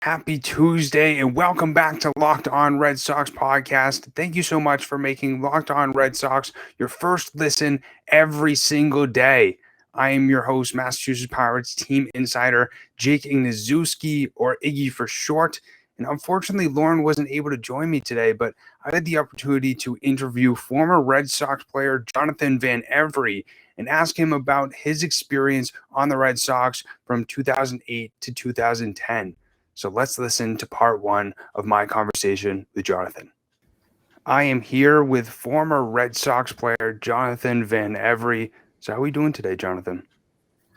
Happy Tuesday and welcome back to Locked On Red Sox podcast. Thank you so much for making Locked On Red Sox your first listen every single day. I am your host, Massachusetts Pirates team insider Jake Ignazuski, or Iggy for short. And unfortunately, Lauren wasn't able to join me today, but I had the opportunity to interview former Red Sox player Jonathan Van Every and ask him about his experience on the Red Sox from 2008 to 2010. So let's listen to part one of my conversation with Jonathan. I am here with former Red Sox player Jonathan Van Every. So how are we doing today, Jonathan?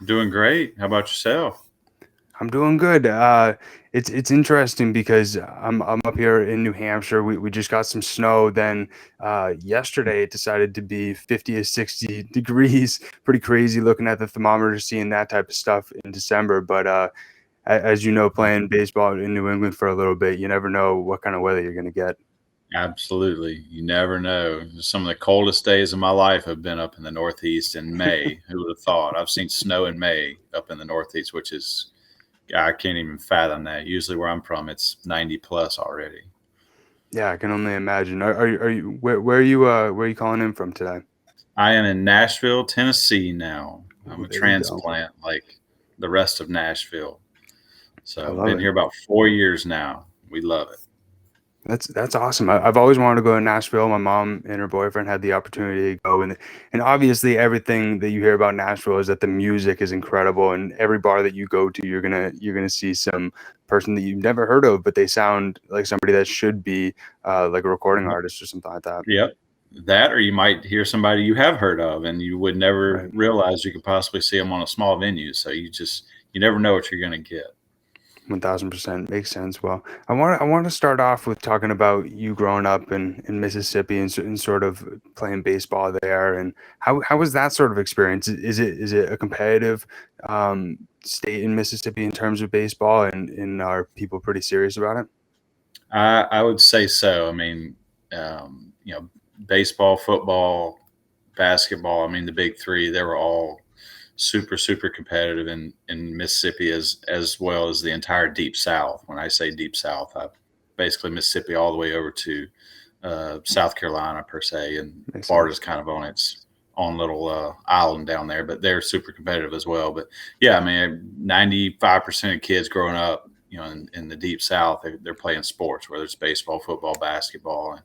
Doing great. How about yourself? I'm doing good. It's interesting because I'm up here in New Hampshire. We just got some snow. Then yesterday it decided to be 50 to 60 degrees. Pretty crazy looking at the thermometer, seeing that type of stuff in December. But as you know, playing baseball in New England for a little bit, you never know what kind of weather you're going to get. Absolutely. You never know. Some of the coldest days of my life have been up in the Northeast in May. Who would have thought? I've seen snow in May up in the Northeast, which is, I can't even fathom that. Usually where I'm from, it's 90 plus already. Yeah, I can only imagine. Are you where are you calling in from today? I am in Nashville, Tennessee now. I'm Ooh, a there you go. transplant like the rest of Nashville. I So love been it. here about 4 years now. We love it. That's awesome. I've always wanted to go to Nashville. My mom and her boyfriend had the opportunity to go, and obviously everything that you hear about Nashville is that the music is incredible, and every bar that you go to, you're gonna see some person that you've never heard of, but they sound like somebody that should be like a recording Yep. artist or something like that. Yep. That, or you might hear somebody you have heard of and you would never Right. realize you could possibly see them on a small venue. So you never know what you're going to get. 1000% makes sense. Well, I want to start off with talking about you growing up in Mississippi and sort of playing baseball there, and how was that sort of experience? Is it a competitive state in Mississippi in terms of baseball, and are people pretty serious about it? I would say so. I mean, baseball, football, basketball. I mean, the big three, they were all super, super competitive in Mississippi as well as the entire deep South. When I say deep South, I basically Mississippi all the way over to South Carolina per se, and Makes Florida's sense. kind of on its own little island down there, but they're super competitive as well. But yeah, I mean, 95% of kids growing up, in the deep South, they're playing sports, whether it's baseball, football, basketball, and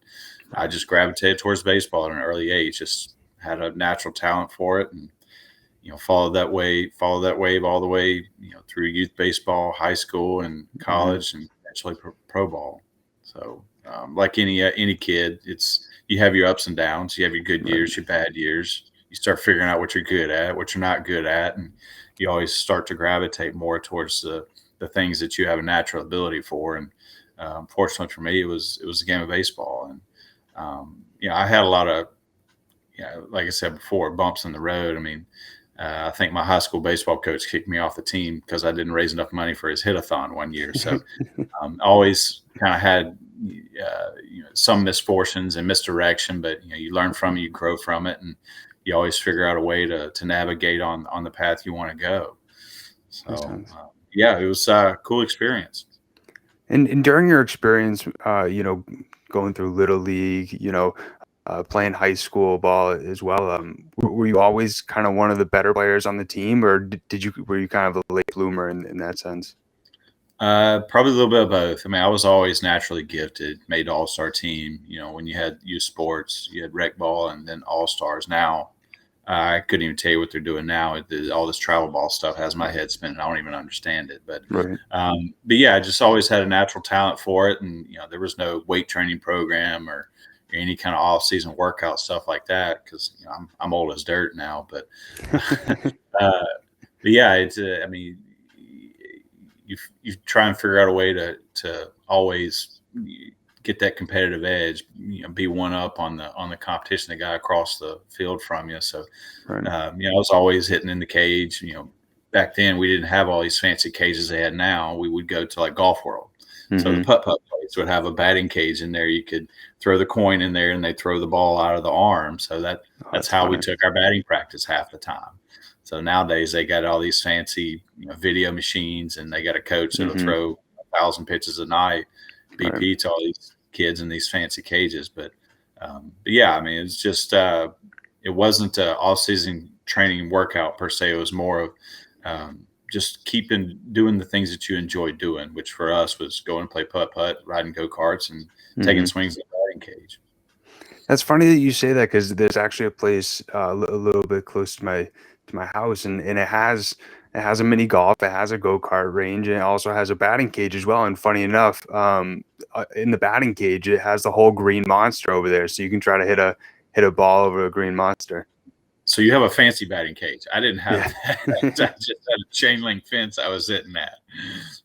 I Right. just gravitated towards baseball at an early age. Just had a natural talent for it, and followed that wave all the way, through youth baseball, high school, and Hmm. college, and eventually pro ball. So, like any kid, it's you have your ups and downs. You have your good Right. years, your bad years. You start figuring out what you're good at, what you're not good at, and you always start to gravitate more towards the things that you have a natural ability for. And fortunately for me, it was a game of baseball, and I had a lot of, like I said before, bumps in the road. I mean, I think my high school baseball coach kicked me off the team because I didn't raise enough money for his hit-a-thon one year. So always kind of had some misfortunes and misdirection, but you learn from it, you grow from it, and you always figure out a way to navigate on the path you want to go. Makes So sense. yeah, it was a cool experience. And during your experience, going through Little League, playing high school ball as well, were you always kind of one of the better players on the team, or were you kind of a late bloomer in that sense? Probably a little bit of both. I mean, I was always naturally gifted, made all-star team. When you had youth sports, you had rec ball and then all-stars. Now, I couldn't even tell you what they're doing now. All this travel ball stuff has my head spinning. I don't even understand it. Right. But yeah, I just always had a natural talent for it. And, there was no weight training program or any kind of off-season workout stuff like that because I'm old as dirt now. But uh, but yeah, I mean, you try and figure out a way to always get that competitive edge, be one up on the competition, the guy across the field from you. So, Right. I was always hitting in the cage. Back then we didn't have all these fancy cages they had now. We would go to like Golf World. So the Hmm. putt place would have a batting cage in there. You could throw the coin in there and they throw the ball out of the arm. So Oh, that's that's how we funny. took our batting practice half the time. So nowadays they got all these fancy video machines and they got a coach that'll Hmm. throw 1,000 pitches a night, Right. BP to all these kids in these fancy cages. But yeah, I mean, it's just it wasn't an all-season training workout per se. It was more of just doing the things that you enjoy doing, which for us was going to play putt-putt, riding go-karts, and taking swings in the batting cage. That's funny that you say that because there's actually a place a little bit close to my house, and it has a mini golf, it has a go-kart range, and it also has a batting cage as well. And funny enough, in the batting cage, it has the whole green monster over there, so you can try to hit a ball over a green monster. So you have a fancy batting cage. I didn't have Yeah. that. I just had a chain link fence I was sitting at.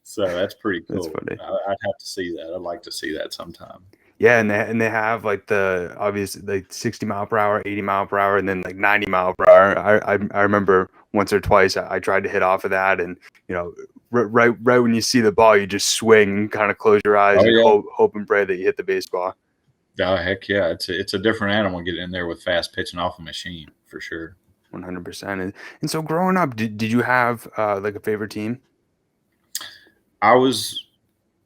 So that's pretty That's cool. funny. I'd have to see that. I'd like to see that sometime. Yeah, and they have like the obvious like 60 mile per hour, 80 mile per hour, and then like 90 mile per hour. I remember once or twice I tried to hit off of that, and right when you see the ball, you just swing and kind of close your eyes Oh, and yeah. hope and pray that you hit the baseball. Oh, heck yeah. It's a different animal getting in there with fast pitching off a machine for sure. 100%. And so growing up, did you have like a favorite team? I was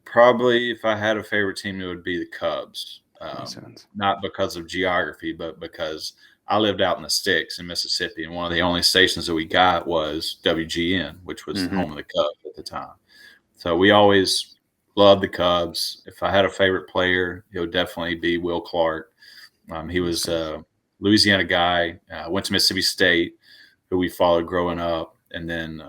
probably, if I had a favorite team, it would be the Cubs. Makes sense. Not because of geography, but because I lived out in the sticks in Mississippi, and one of the only stations that we got was WGN, which was the home of the Cubs at the time. So we always loved the Cubs. If I had a favorite player, it would definitely be Will Clark. He was a Louisiana guy, went to Mississippi State, who we followed growing up, and then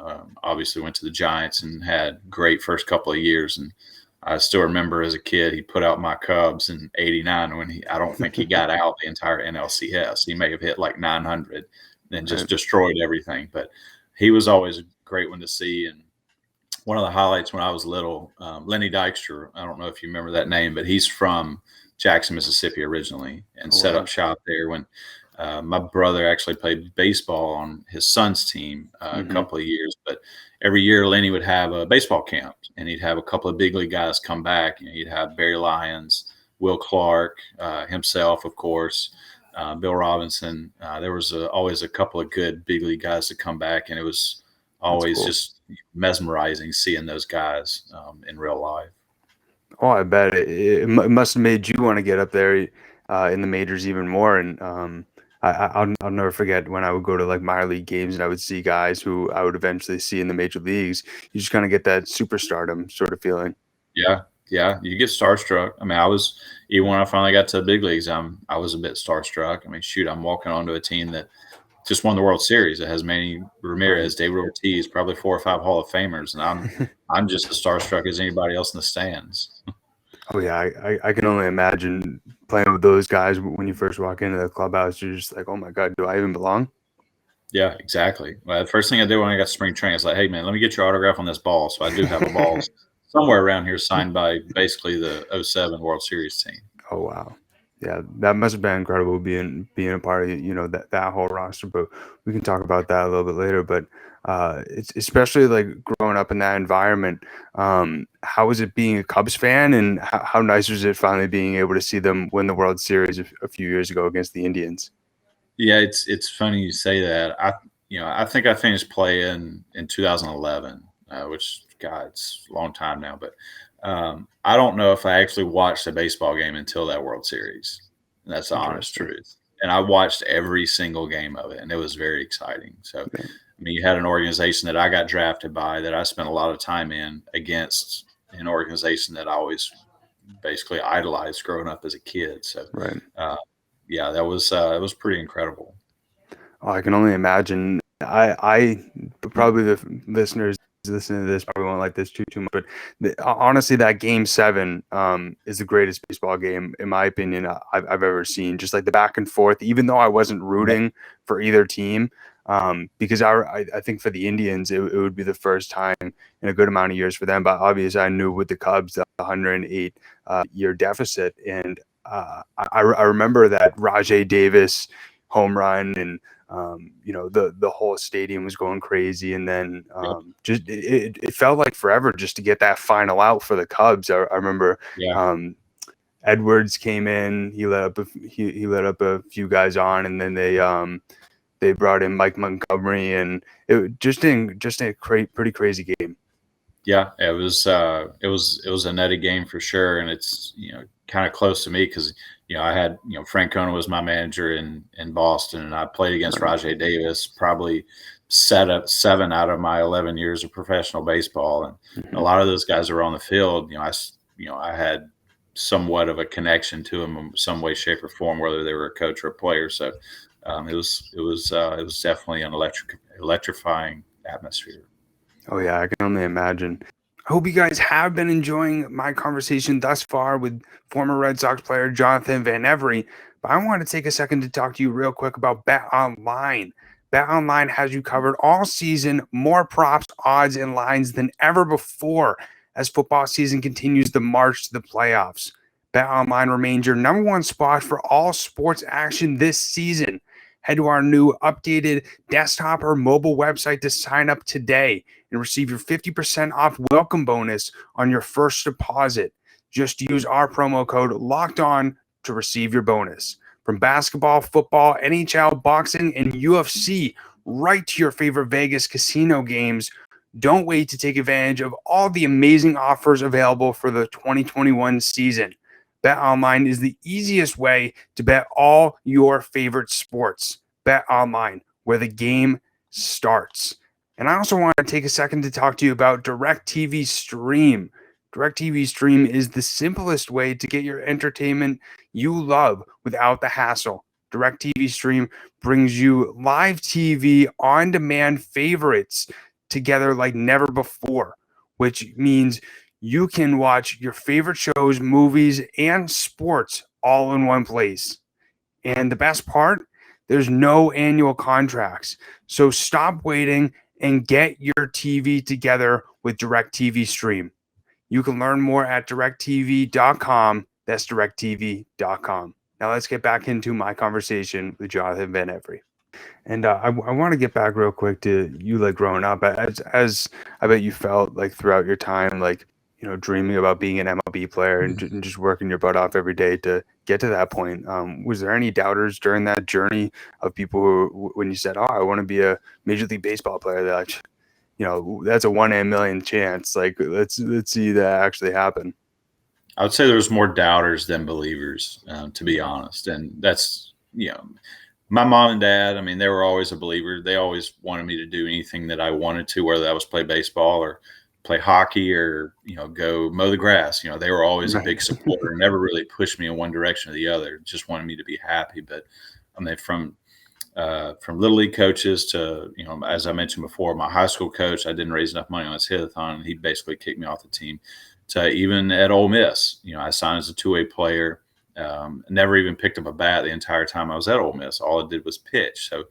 obviously went to the Giants and had great first couple of years. And I still remember as a kid, he put out my Cubs in '89 when I don't think he got out the entire NLCS. He may have hit like 900 and just destroyed everything. But he was always a great one to see. And one of the highlights when I was little, Lenny Dykstra, I don't know if you remember that name, but he's from Jackson, Mississippi originally, and set up shop there when my brother actually played baseball on his son's team a couple of years. But every year Lenny would have a baseball camp, and he'd have a couple of big league guys come back. He'd have Barry Lyons, Will Clark, himself, of course, Bill Robinson. There was always a couple of good big league guys to come back, and it was always just mesmerizing seeing those guys in real life. Oh, I bet it must have made you want to get up there in the majors even more. And I'll never forget when I would go to like minor league games and I would see guys who I would eventually see in the major leagues. You just kind of get that superstardom sort of feeling. Yeah, you get starstruck. I mean, even when I finally got to the big leagues, I was a bit starstruck. I mean, shoot, I'm walking onto a team that just won the World Series. It has Manny Ramirez, David Ortiz, probably 4 or 5 Hall of Famers, and I'm just as starstruck as anybody else in the stands. Oh yeah, I can only imagine playing with those guys when you first walk into the clubhouse. You're just like, oh my God, do I even belong? Yeah, exactly. Well, the first thing I did when I got to spring training, I was like, hey man, let me get your autograph on this ball. So I do have a ball somewhere around here signed by basically the 07 World Series team. Oh wow. Yeah, that must have been incredible being a part of that whole roster. But we can talk about that a little bit later. But it's especially like growing up in that environment. How was it being a Cubs fan, and how nice was it finally being able to see them win the World Series a few years ago against the Indians? Yeah, it's funny you say that. I think I finished playing in 2011, which God, it's a long time now. But I don't know if I actually watched a baseball game until that World Series. And that's the honest truth. And I watched every single game of it, and it was very exciting. So, I mean, you had an organization that I got drafted by that I spent a lot of time in against an organization that I always basically idolized growing up as a kid. So, yeah, that was it was pretty incredible. Oh, I can only imagine. I probably the listeners listening to this probably won't like this too much, but honestly, that Game 7 is the greatest baseball game in my opinion I've ever seen. Just like the back and forth, even though I wasn't rooting for either team, because I think for the Indians it would be the first time in a good amount of years for them. But obviously, I knew with the Cubs the 108 year deficit, and I remember that Rajay Davis home run, and the whole stadium was going crazy, and then just it felt like forever just to get that final out for the Cubs. I remember Edwards came in, he let up a few guys on, and then they brought in Mike Montgomery, and it just a pretty crazy game. Yeah, it was a nutty game for sure, and it's kind of close to me because I had Francona was my manager in Boston, and I played against Right. Rajay Davis probably set up 7 out of my 11 years of professional baseball, and a Mhm. lot of those guys are on the field. I had somewhat of a connection to them in some way, shape, or form, whether they were a coach or a player. So it was definitely an electrifying atmosphere. Oh yeah, I can only imagine. I hope you guys have been enjoying my conversation thus far with former Red Sox player Jonathan Van Every. But I want to take a second to talk to you real quick about Bet Online. Bet Online has you covered all season, more props, odds, and lines than ever before as football season continues the march to the playoffs. Bet Online remains your number one spot for all sports action this season. Head to our new updated desktop or mobile website to sign up today and receive your 50% off welcome bonus on your first deposit. Just use our promo code Locked On to receive your bonus. From basketball, football, NHL, boxing, and UFC, right to your favorite Vegas casino games, don't wait to take advantage of all the amazing offers available for the 2021 season. Bet online is the easiest way to bet all your favorite sports. Bet online, where the game starts. And I also want to take a second to talk to you about DirecTV Stream. DirecTV Stream is the simplest way to get your entertainment you love without the hassle. DirecTV Stream brings you live TV on demand favorites together like never before, which means you can watch your favorite shows, movies, and sports all in one place. And the best part, there's no annual contracts. So stop waiting and get your TV together with DirecTV Stream. You can learn more at directtv.com. That's directtv.com. Now let's get back into my conversation with Jonathan Van Every. And I want to get back real quick to you, like growing up, as I bet you felt like throughout your time, like dreaming about being an MLB player and just working your butt off every day to get to that point. Was there any doubters during that journey of people who, when you said, "Oh, I want to be a Major League Baseball player," that that's a 1 in a million chance. Like let's see that actually happen. I would say there's more doubters than believers, to be honest. And that's, my mom and dad, I mean, they were always a believer. They always wanted me to do anything that I wanted to, whether that was play baseball or play hockey or, go mow the grass. They were always a Right. big supporter and never really pushed me in one direction or the other. Just wanted me to be happy. But I mean, from little league coaches to, as I mentioned before, my high school coach, I didn't raise enough money on his hit-a-thon, and he basically kicked me off the team. To even at Ole Miss, I signed as a two-way player. Never even picked up a bat the entire time I was at Ole Miss. All I did was pitch. So,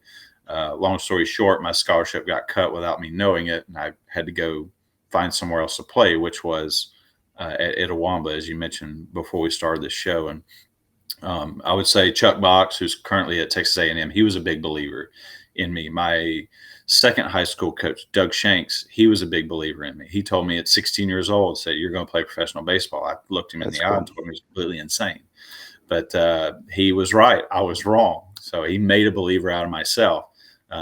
long story short, my scholarship got cut without me knowing it, and I had to go find somewhere else to play, which was at Itawamba, as you mentioned before we started this show. And I would say Chuck Box, who's currently at Texas A&M, he was a big believer in me. My second high school coach, Doug Shanks, he was a big believer in me. He told me at 16 years old, said, "You're going to play professional baseball." I looked him in That's the eye cool. and told him he was completely insane. But he was right. I was wrong. So he made a believer out of myself,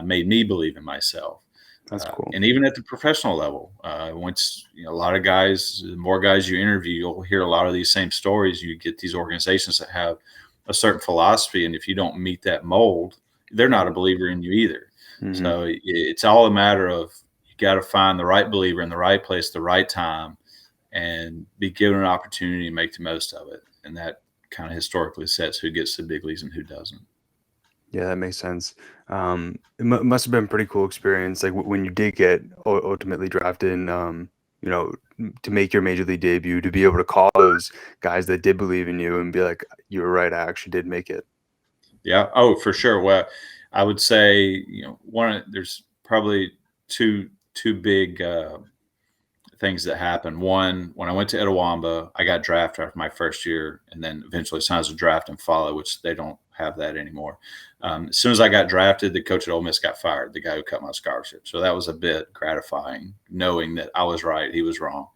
made me believe in myself. That's cool. And even at the professional level, once a lot of guys, the more guys you interview, you'll hear a lot of these same stories. You get these organizations that have a certain philosophy, and if you don't meet that mold, they're not a believer in you either. Mm-hmm. So it's all a matter of you got to find the right believer in the right place, the right time, and be given an opportunity to make the most of it. And that kind of historically sets who gets to the big leagues and who doesn't. Yeah, that makes sense. Must have been a pretty cool experience, like when you did get ultimately drafted, and to make your major league debut, to be able to call those guys that did believe in you and be like, "You were right, I actually did make it." Yeah. Oh, for sure. Well, I would say, there's probably two big things that happened. One, when I went to Itawamba, I got drafted after my first year, and then eventually signed as a draft and follow, which they don't have that anymore. As soon as I got drafted, the coach at Ole Miss got fired, the guy who cut my scholarship. So that was a bit gratifying, knowing that I was right, he was wrong.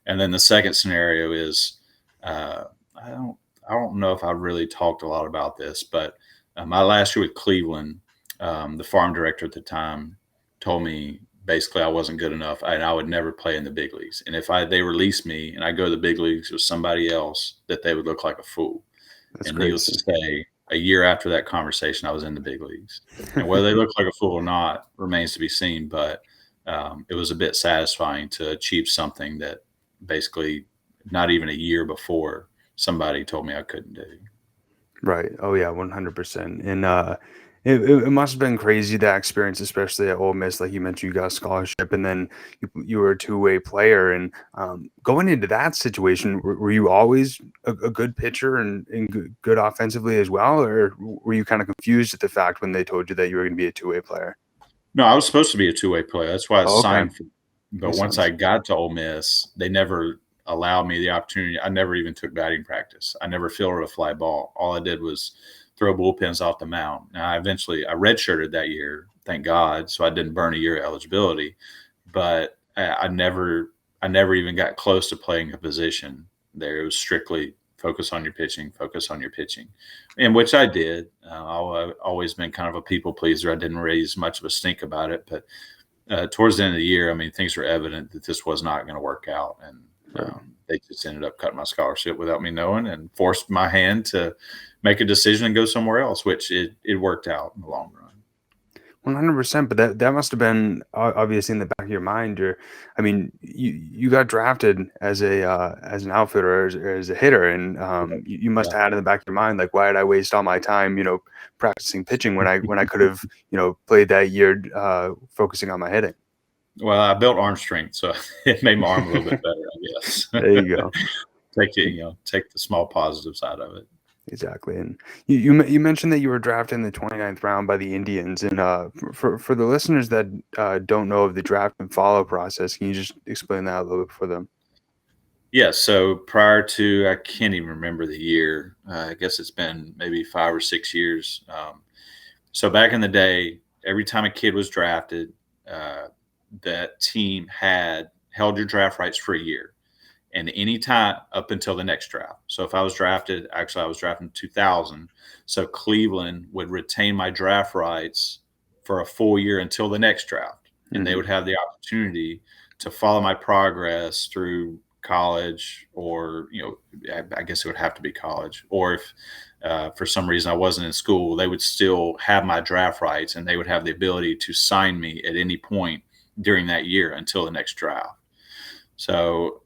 And then the second scenario is, uh, I don't I don't know if I really talked a lot about this, but my last year with Cleveland, the farm director at the time told me basically I wasn't good enough and I would never play in the big leagues. And if they released me and I go to the big leagues with somebody else, that they would look like a fool. That's And needless crazy. to say, a year after that conversation, I was in the big leagues. And whether they look like a fool or not remains to be seen. But it was a bit satisfying to achieve something that basically not even a year before somebody told me I couldn't do. Right. Oh yeah, 100%. And it must have been crazy, that experience, especially at Ole Miss. Like you mentioned, you got a scholarship, and then you were a two-way player. And going into that situation, were you always a good pitcher and good offensively as well, or were you kind of confused at the fact when they told you that you were going to be a two-way player? No, I was supposed to be a two-way player. That's why I Oh, okay, signed for. But makes once I sense. got to Ole Miss, they never allowed me the opportunity. I never even took batting practice. I never fielded a fly ball. All I did was throw bullpens off the mound. Now, I redshirted that year, thank God, so I didn't burn a year of eligibility. But I never even got close to playing a position there. It was strictly focus on your pitching, focus on your pitching, and which I did. I've always been kind of a people pleaser. I didn't raise much of a stink about it, but towards the end of the year, I mean, things were evident that this was not going to work out, and Right. they just ended up cutting my scholarship without me knowing, and forced my hand to make a decision and go somewhere else, which it worked out in the long run. 100%, but that must have been obviously in the back of your mind. I mean, you got drafted as a as an outfitter, or as a hitter, and you must Yeah. have had in the back of your mind, like, why did I waste all my time, practicing pitching when I could have, played that year focusing on my hitting. Well, I built arm strength, so it made my arm a little bit better, I guess. There you go. Take the small positive side of it. Exactly. And you mentioned that you were drafted in the 29th round by the Indians. And for the listeners that don't know of the draft and follow process, can you just explain that a little bit for them? Yeah, so prior to, I can't even remember the year. I guess it's been maybe 5 or 6 years. So back in the day, every time a kid was drafted, uh, that team had held your draft rights for a year, and any time up until the next draft. So if I was drafted, actually I was drafted in 2000, so Cleveland would retain my draft rights for a full year until the next draft, and they Hmm. would have the opportunity to follow my progress through college, or I guess it would have to be college, or if for some reason I wasn't in school, they would still have my draft rights, and they would have the ability to sign me at any point during that year until the next draft. So,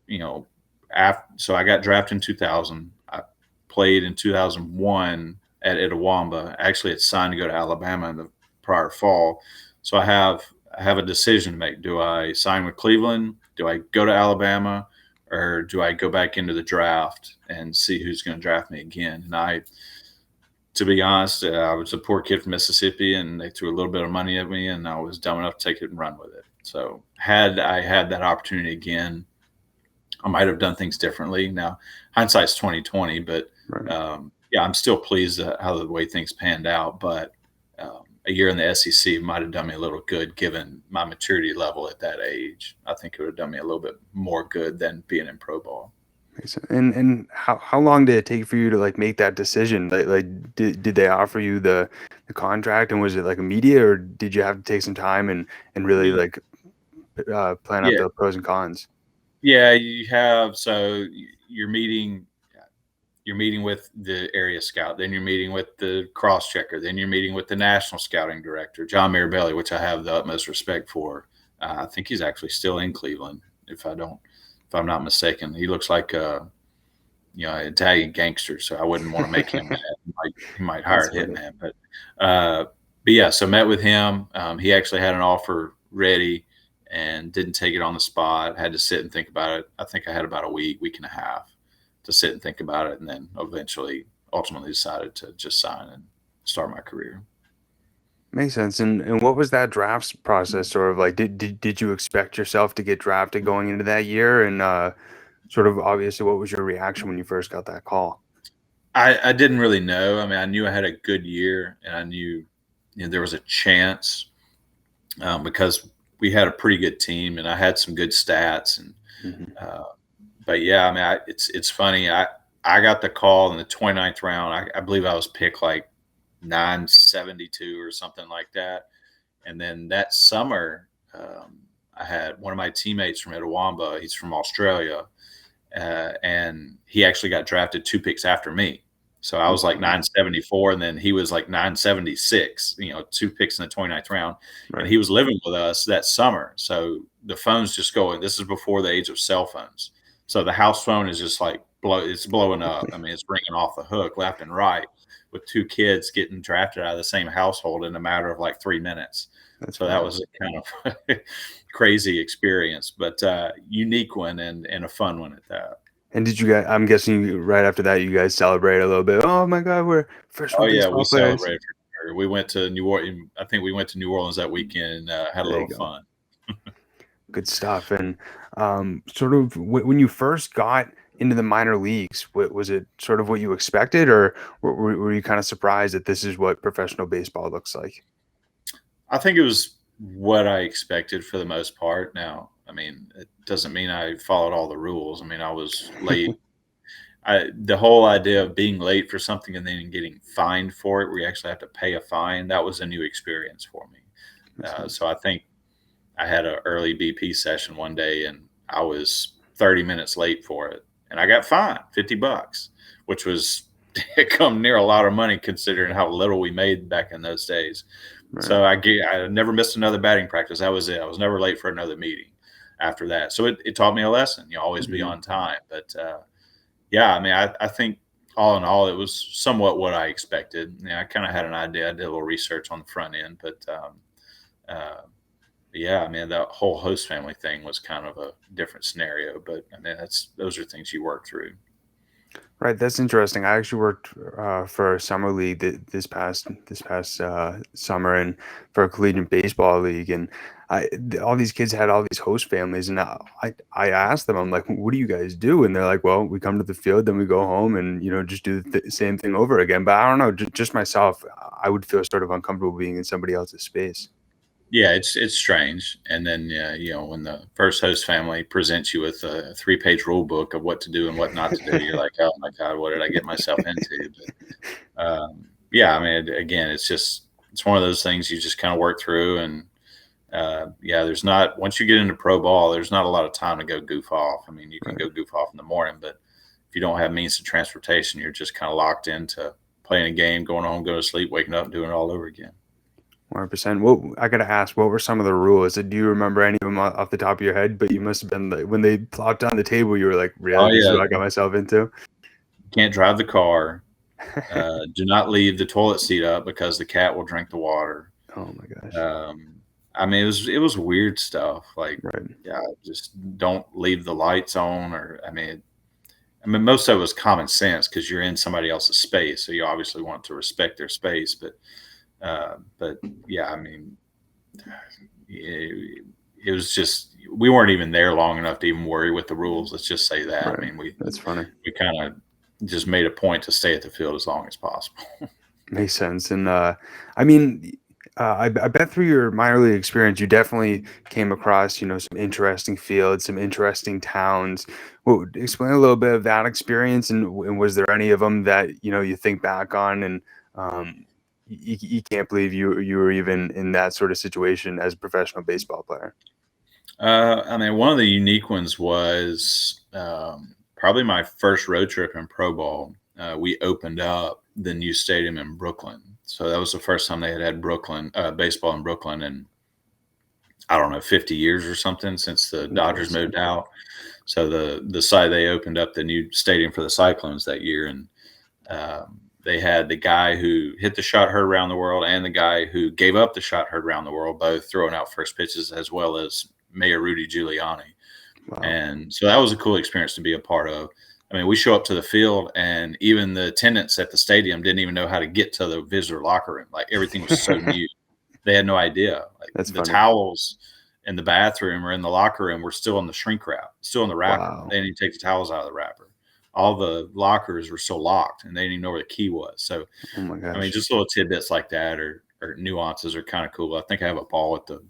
so I got drafted in 2000. I played in 2001 at Itawamba. Actually, it's signed to go to Alabama in the prior fall. So I have a decision to make. Do I sign with Cleveland? Do I go to Alabama, or do I go back into the draft and see who's going to draft me again? And to be honest, I was a poor kid from Mississippi, and they threw a little bit of money at me, and I was dumb enough to take it and run with it. So had I had that opportunity again, I might have done things differently. Now, hindsight's 2020, but Right. yeah, I'm still pleased at how the way things panned out. But a year in the SEC might have done me a little good, given my maturity level at that age. I think it would have done me a little bit more good than being in pro ball. Makes sense. And how long did it take for you to like make that decision? Like did they offer you the contract, and was it like immediate, or did you have to take some time and really like plan out Yeah, the pros and cons? yeah, you have. So you're meeting with the area scout, then you're meeting with the cross checker, then you're meeting with the national scouting director, John Mirabelli, which I have the utmost respect for. I think he's actually still in Cleveland, if I'm not mistaken. He looks like a Italian gangster, so I wouldn't want to make him mad. He might hire That's a funny. hitman, uh, but yeah, so met with him. He actually had an offer ready and didn't take it on the spot. Had to sit and think about it. I think I had about a week and a half to sit and think about it, and then ultimately decided to just sign and start my career. Makes sense. And what was that drafts process sort of like? Did you expect yourself to get drafted going into that year? And sort of obviously, what was your reaction when you first got that call? I didn't really know. I mean, I knew I had a good year, and I knew, there was a chance, because we had a pretty good team, and I had some good stats, and Hmm. uh, but yeah, I mean, it's funny. I got the call in the 29th round. I believe I was picked like 972 or something like that. And then that summer, I had one of my teammates from Itawamba. He's from Australia, and he actually got drafted 2 picks after me. So I was like 974, and then he was like 976. 2 picks in the 29th round, and Right. he was living with us that summer. So the phone's just going. This is before the age of cell phones. So the house phone is just like it's blowing up. I mean, it's ringing off the hook left and right with 2 kids getting drafted out of the same household in a matter of like 3 minutes. So that was a kind of crazy experience, but unique one and a fun one at that. And did you guys? I'm guessing right after that, you guys celebrate a little bit. Oh my God, we're Oh freshman yeah, we baseball players. celebrated for sure. We went to New Orleans. I think we went to New Orleans that weekend. Had a There you little go. fun. Good stuff. And sort of when you first got into the minor leagues, was it sort of what you expected, or were you kind of surprised that this is what professional baseball looks like? I think it was what I expected for the most part. Now, I mean, it doesn't mean I followed all the rules. I mean, I was late. The whole idea of being late for something and then getting fined for it, where you actually have to pay a fine, that was a new experience for me. So I think I had an early BP session one day and I was 30 minutes late for it. And I got fined $50, which was it come near a lot of money considering how little we made back in those days. Right. So I never missed another batting practice. That was it. I was never late for another meeting after that. So it taught me a lesson. You always be on time. But yeah, I mean, I think all in all, it was somewhat what I expected. I kind of had an idea. I did a little research on the front end, but yeah, I mean, that whole host family thing was kind of a different scenario. But I mean, those are things you work through. Right, that's interesting. I actually worked for a summer league this past summer, and for a collegiate baseball league, and all these kids had all these host families, and I asked them, I'm like, what do you guys do? And they're like, well, we come to the field, then we go home, and just do the same thing over again. But I don't know, just myself, I would feel sort of uncomfortable being in somebody else's space. Yeah, it's strange. And then when the first host family presents you with a 3-page rule book of what to do and what not to do, you're like, oh my God, what did I get myself into? But yeah, I mean, again, it's one of those things you just kind of work through. And yeah, once you get into pro ball, there's not a lot of time to go goof off. I mean, you can go goof off in the morning, but if you don't have means of transportation, you're just kind of locked into playing a game, going home, going to sleep, waking up, and doing it all over again. 100%. Well, I gotta ask, what were some of the rules? Do you remember any of them off the top of your head? But you must have been like, when they plopped on the table, you were like, Oh really? This is yeah, what I got myself into? can't drive the car. Do not leave the toilet seat up because the cat will drink the water. Oh my gosh. I mean, it was weird stuff. Like, Right. yeah, just don't leave the lights on. Or I mean, most of it was common sense because you're in somebody else's space, so you obviously want to respect their space. But yeah, I mean, it was just we weren't even there long enough to even worry with the rules. Let's just say that. Right. I mean, That's funny. we kind of just made a point to stay at the field as long as possible. Makes sense. And I mean, I bet through your minor league experience, you definitely came across, some interesting fields, some interesting towns. Well, explain a little bit of that experience, and was there any of them that you think back on, and you can't believe you were even in that sort of situation as a professional baseball player? I mean, one of the unique ones was probably my first road trip in pro ball. We opened up the new stadium in Brooklyn, so that was the first time they had Brooklyn baseball in Brooklyn in I don't know 50 years or something since the Dodgers moved out. So the site they opened up the new stadium for the Cyclones that year, and they had the guy who hit the shot heard around the world and the guy who gave up the shot heard around the world, both throwing out first pitches, as well as Mayor Rudy Giuliani. Wow. And so that was a cool experience to be a part of. I mean, we show up to the field, and even the attendants at the stadium didn't even know how to get to the visitor locker room. Like, everything was so new. They had no idea. Like, That's the funny. towels in the bathroom or in the locker room were still in the shrink wrap, still in the wrapper. Wow. They didn't even take the towels out of the wrapper. All the lockers were still locked, and they didn't even know where the key was. So, Oh my gosh. I mean, just little tidbits like that or nuances are kind of cool. I think I have a ball with the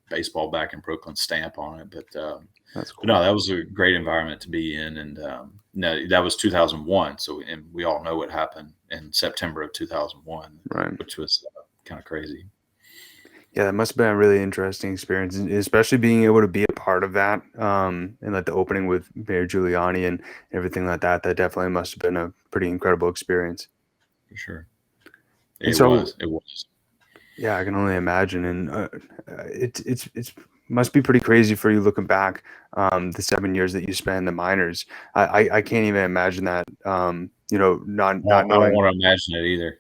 baseball back in Brooklyn stamp on it, but That's cool. but no, that was a great environment to be in. And no, that was 2001. So, and we all know what happened in September of 2001, Right. which was kind of crazy. Yeah, that must have been a really interesting experience, and especially being able to be a part of that, and like the opening with Mayor Giuliani and everything like that. That definitely must have been a pretty incredible experience. For sure. And It so, was. It was. yeah, I can only imagine, and it's must be pretty crazy for you looking back, the 7 years that you spent in the minors. I can't even imagine that, not I don't knowing. want to imagine it either.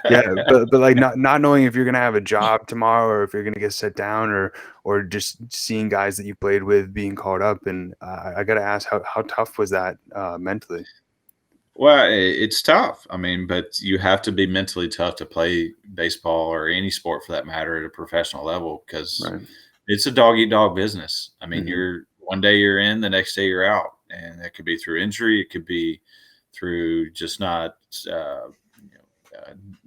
Yeah, but like not knowing if you're gonna have a job tomorrow or if you're gonna get set down or just seeing guys that you played with being called up. And I gotta ask, how tough was that mentally? Well, it's tough. I mean, but you have to be mentally tough to play baseball or any sport for that matter at a professional level because Right. it's a dog eat dog business. I mean, Hmm. you're one day you're in, the next day you're out, and that could be through injury. It could be through just not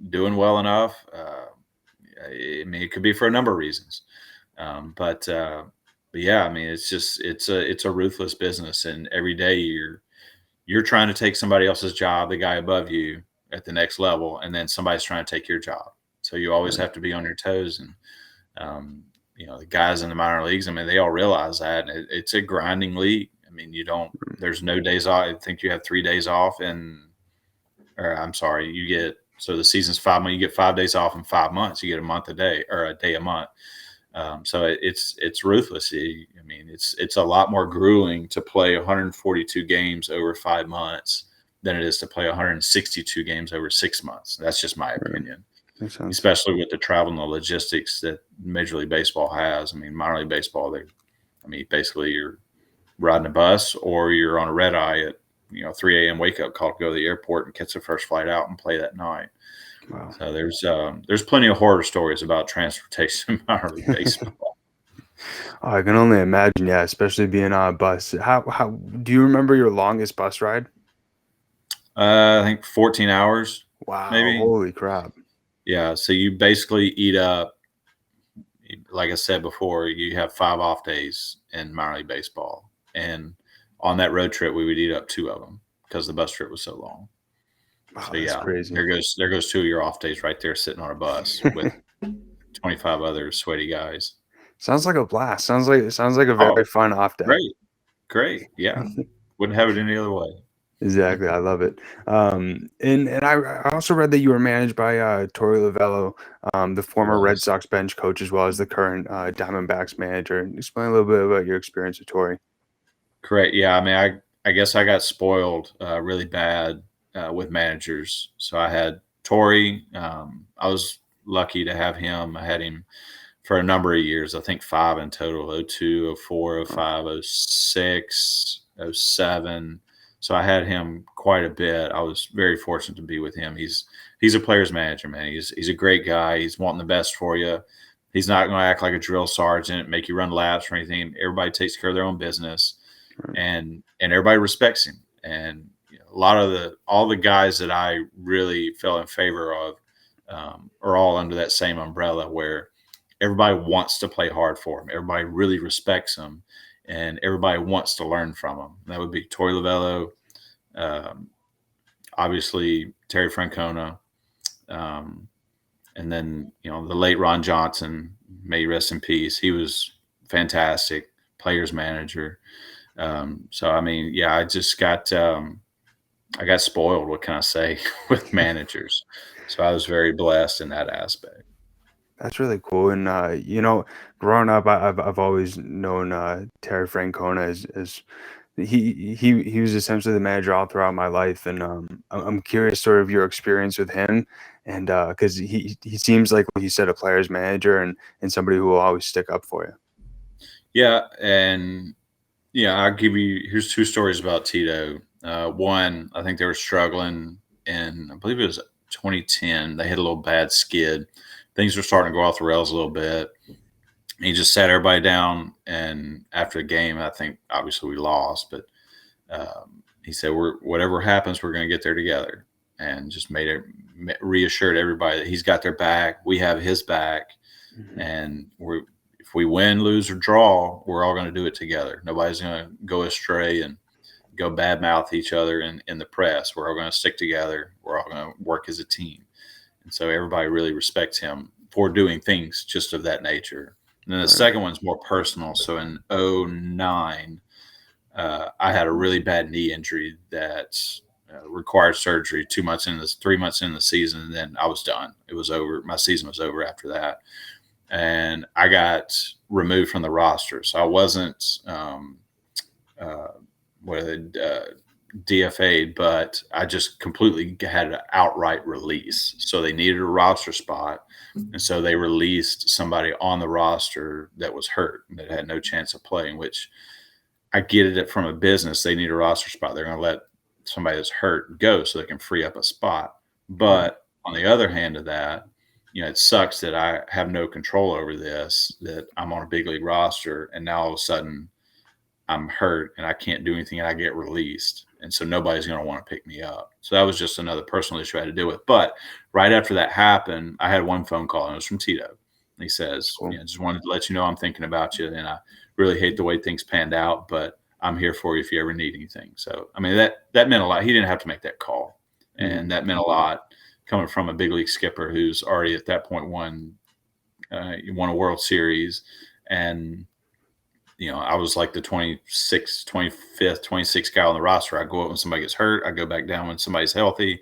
doing well enough. I mean, it could be for a number of reasons. Um, but uh, but yeah, I mean, it's a ruthless business, and every day you're trying to take somebody else's job, the guy above you at the next level, and then somebody's trying to take your job. So you always Right. have to be on your toes. And the guys in the minor leagues, I mean, they all realize that it's a grinding league. I mean, you don't. There's no days off. I think you have 3 days off, or I'm sorry, you get so the season's 5 months. You get 5 days off in 5 months. You get a month a day or a day a month. So it's ruthless. I mean, it's a lot more grueling to play 142 games over 5 months than it is to play 162 games over 6 months. That's just my Right. opinion, Makes sense. especially with the travel and the logistics that Major League Baseball has. I mean, minor league baseball, I mean, basically you're riding a bus or you're on a red eye at 3 a.m. wake up call to go to the airport and catch the first flight out and play that night. Wow. So there's plenty of horror stories about transportation in minor league baseball. Oh, I can only imagine. Yeah, especially being on a bus. How do you remember your longest bus ride? I think 14 hours, Wow, maybe. holy crap. Yeah. So you basically eat up, like I said before, you have 5 off days in minor league baseball. And on that road trip, we would eat up two of them because the bus trip was so long. Wow, So that's yeah, crazy. there goes two of your off days right there sitting on a bus with 25 other sweaty guys. Sounds like a blast. Sounds like a Oh, very fun off day. great. Great. Yeah. Wouldn't have it any other way. Exactly, I love it. And I also read that you were managed by Torey Lovello, the I former Red was. Sox bench coach, as well as the current Diamondbacks manager. Explain a little bit about your experience with Torey. Correct. Yeah. I mean, I guess I got spoiled really bad with managers. So I had Tori. I was lucky to have him. I had him for a number of years. I think five in total: '02, '04, Oh, '05, '06, '07. So I had him quite a bit. I was very fortunate to be with him. He's a player's manager, man. He's a great guy. He's wanting the best for you. He's not going to act like a drill sergeant, make you run laps or anything. Everybody takes care of their own business, right. and everybody respects him. And a lot of all the guys that I really fell in favor of are all under that same umbrella where everybody wants to play hard for him. Everybody really respects him, and everybody wants to learn from him. That would be Torey Lovello, um, obviously Terry Francona, um, and then the late Ron Johnson. May he rest in peace. He was fantastic players manager. So I mean, yeah, I got spoiled. What can I say with managers? So I was very blessed in that aspect. That's really cool. And growing up, I've always known Terry Francona as he was essentially the manager all throughout my life. And I'm curious sort of your experience with him, and because he seems like, what you said, a player's manager and somebody who will always stick up for you. Yeah, and yeah, I'll give you here's two stories about Tito. One, I think they were struggling in I believe it was 2010. They had a little bad skid. Things were starting to go off the rails a little bit. He just sat everybody down, and after the game, I think obviously we lost, but he said, "We're whatever happens, we're going to get there together," and just reassured everybody that he's got their back. We have his back, Mhm. and if we win, lose, or draw, we're all going to do it together. Nobody's going to go astray and go badmouth each other in the press. We're all going to stick together. We're all going to work as a team. And so everybody really respects him for doing things just of that nature. And then the second one's more personal. So in '09, I had a really bad knee injury that required surgery 3 months into the season. And then I was done. It was over. My season was over after that. And I got removed from the roster. So I wasn't, DFA'd, but I just completely had an outright release. So they needed a roster spot. And so they released somebody on the roster that was hurt, that had no chance of playing, which I get it from a business. They need a roster spot. They're going to let somebody that's hurt go so they can free up a spot. But on the other hand of that, it sucks that I have no control over this, that I'm on a big league roster and now all of a sudden I'm hurt and I can't do anything and I get released. And so nobody's going to want to pick me up. So that was just another personal issue I had to deal with. But right after that happened, I had one phone call and it was from Tito. And he says, just wanted to let you know I'm thinking about you. And I really hate the way things panned out, but I'm here for you if you ever need anything. So, I mean, that meant a lot. He didn't have to make that call. And that meant a lot coming from a big league skipper who's already at that point won a World Series. And, I was like the 26th, 25th, 26th guy on the roster. I go up when somebody gets hurt. I go back down when somebody's healthy.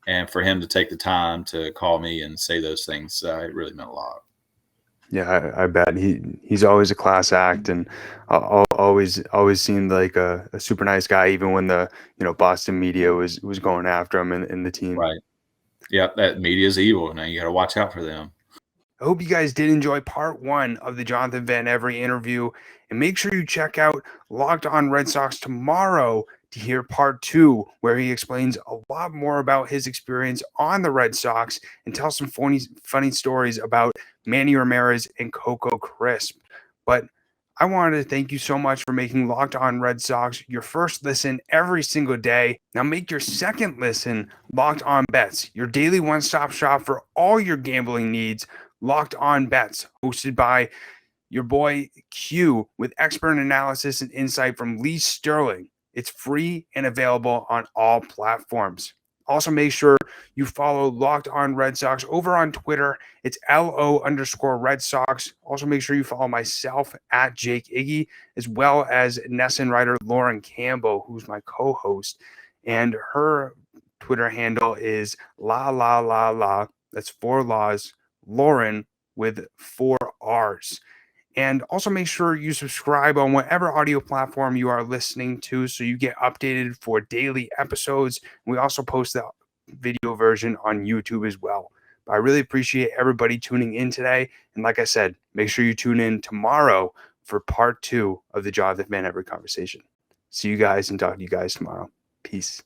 And for him to take the time to call me and say those things, it really meant a lot. Yeah, I bet he's always a class act, and always seemed like a super nice guy, even when the Boston media was going after him and the team. Right. Yeah, that media is evil. Now you got to watch out for them. I hope you guys did enjoy part 1 of the Jonathan Van Every interview, and make sure you check out Locked On Red Sox tomorrow to hear part 2, where he explains a lot more about his experience on the Red Sox and tells some funny stories about Manny Ramirez and Coco Crisp. But I wanted to thank you so much for making Locked On Red Sox your first listen every single day. Now make your second listen Locked On Bets, your daily one-stop shop for all your gambling needs. Locked On Bets, hosted by your boy Q, with expert analysis and insight from Lee Sterling. It's free and available on all platforms. Also, make sure you follow Locked On Red Sox over on Twitter. It's LO_Red Sox. Also, make sure you follow myself at Jake Iggy, as well as Nesson writer Lauren Campbell, who's my co-host. And her Twitter handle is la. That's 4 laws. Lauren with 4 R's. And also make sure you subscribe on whatever audio platform you are listening to so you get updated for daily episodes. We also post the video version on YouTube as well. But I really appreciate everybody tuning in today. And like I said, make sure you tune in tomorrow for part 2 of the Jonathan Van Every conversation. See you guys and talk to you guys tomorrow. Peace.